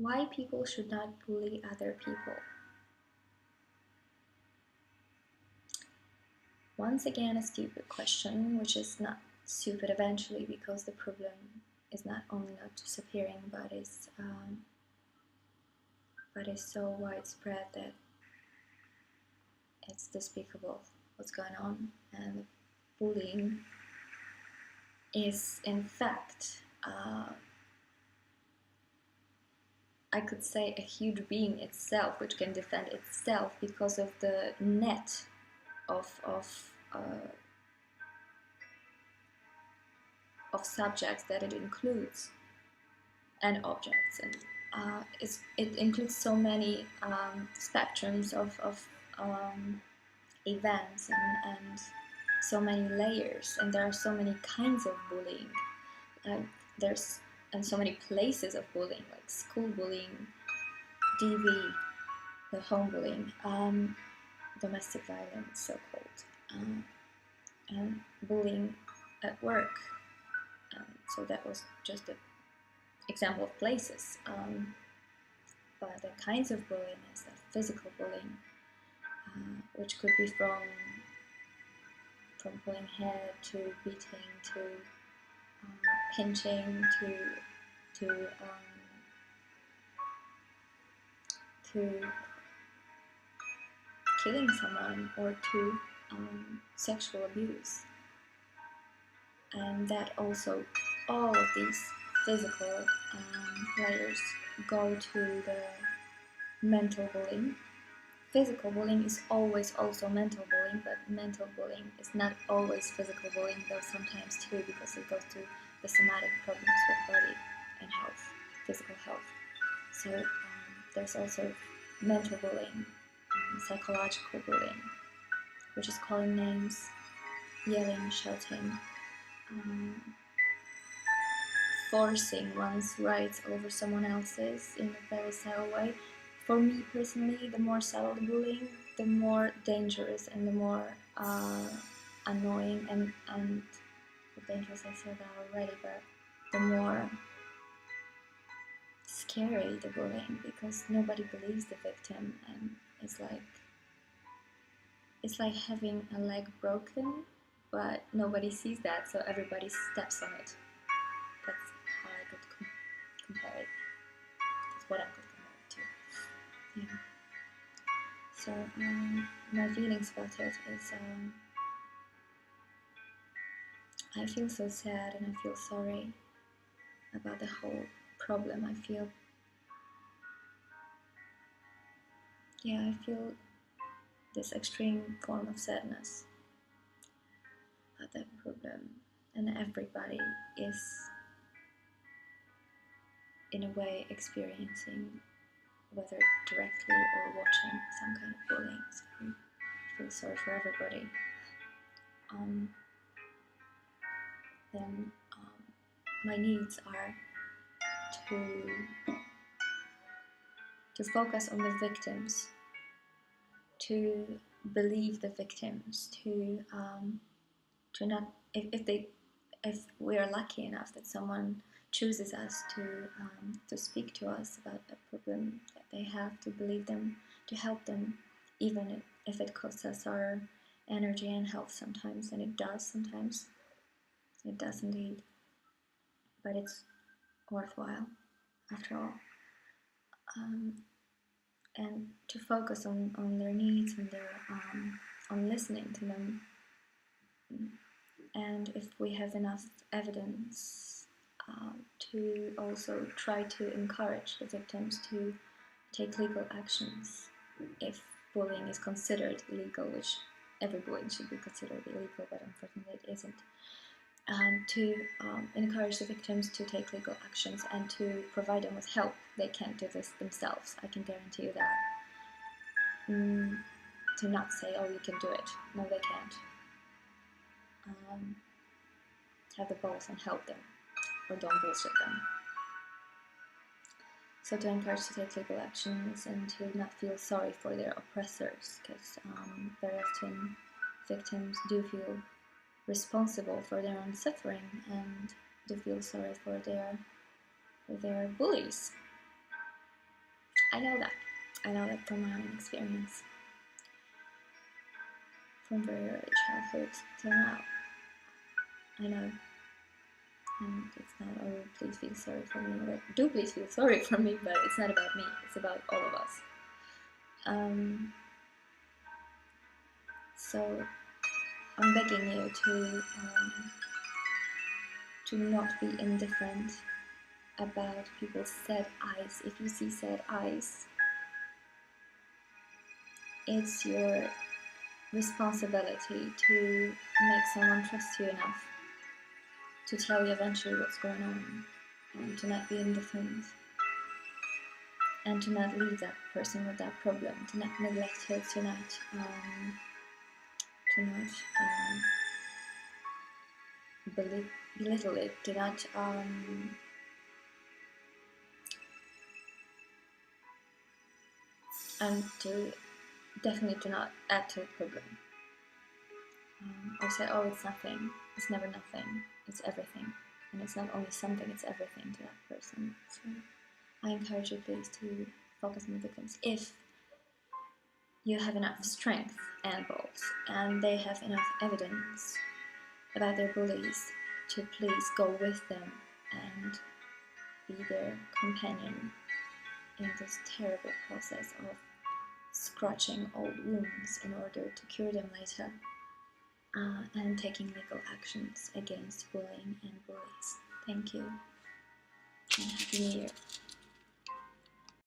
Why people should not bully other people? Once again, a stupid question, which is not stupid eventually because the problem is not only not disappearing, but is so widespread that it's despicable what's going on. And bullying is, in fact, I could say a huge being itself, which can defend itself because of the net of subjects that it includes and objects, and it includes so many spectrums of events and so many layers, and there are so many kinds of bullying. There's and so many places of bullying, like school bullying, DV, the home bullying, domestic violence, so-called, and bullying at work. So that was just an example of places. But the kinds of bullying is the physical bullying, which could be from pulling hair to beating to pinching to killing someone, or to sexual abuse. And that also, all of these physical layers go to the mental bullying. Physical bullying is always also mental bullying, but mental bullying is not always physical bullying, though sometimes too, because it goes to the somatic problems with body and health, physical health. So there's also mental bullying, psychological bullying, which is calling names, yelling, shouting, forcing one's rights over someone else's in a very subtle way. For me personally, the more subtle the bullying, the more dangerous and the more annoying and dangerous, I said that already, but the more scary the bullying, because nobody believes the victim, and it's like having a leg broken, but nobody sees that, so everybody steps on it. That's how I could compare it. That's what I could compare it to. Yeah. So my feelings about it is I feel so sad and I feel sorry about the whole problem. I feel this extreme form of sadness about that problem, and everybody is in a way experiencing, whether directly or watching, some kind of bullying. So I feel sorry for everybody. Then my needs are to focus on the victims, to believe the victims, to not, if we are lucky enough that someone chooses us to speak to us about a problem that they have, to believe them, to help them, even if it costs us our energy and health sometimes, and it does sometimes. It does indeed, but it's worthwhile after all. And to focus on their needs and on listening to them. And if we have enough evidence, to also try to encourage the victims to take legal actions if bullying is considered illegal, which every bullying should be considered illegal, but unfortunately it isn't. To encourage the victims to take legal actions and to provide them with help. They can't do this themselves, I can guarantee you that. To not say, oh, you can do it. No, they can't. Have the balls and help them, or don't bullshit them. So to encourage to take legal actions and to not feel sorry for their oppressors, because very often victims do feel responsible for their own suffering and do feel sorry for their bullies. I know that. I know that from my own experience. From very early childhood till now. I know. And it's not, oh, please feel sorry for me. But do please feel sorry for me, but it's not about me. It's about all of us. So I'm begging you to not be indifferent about people's sad eyes. If you see sad eyes, it's your responsibility to make someone trust you enough to tell you eventually what's going on, and to not be indifferent, and to not leave that person with that problem, to not neglect it, to not belittle it, to not and to definitely do not add to the problem, or say, oh, it's nothing. It's never nothing. It's everything, and it's not only something, it's everything to that person. So I encourage you, please, to focus on the victims. If you have enough strength and balls, and they have enough evidence about their bullies, to please go with them and be their companion in this terrible process of scratching old wounds in order to cure them later, and taking legal actions against bullying and bullies. Thank you, and Happy New Year.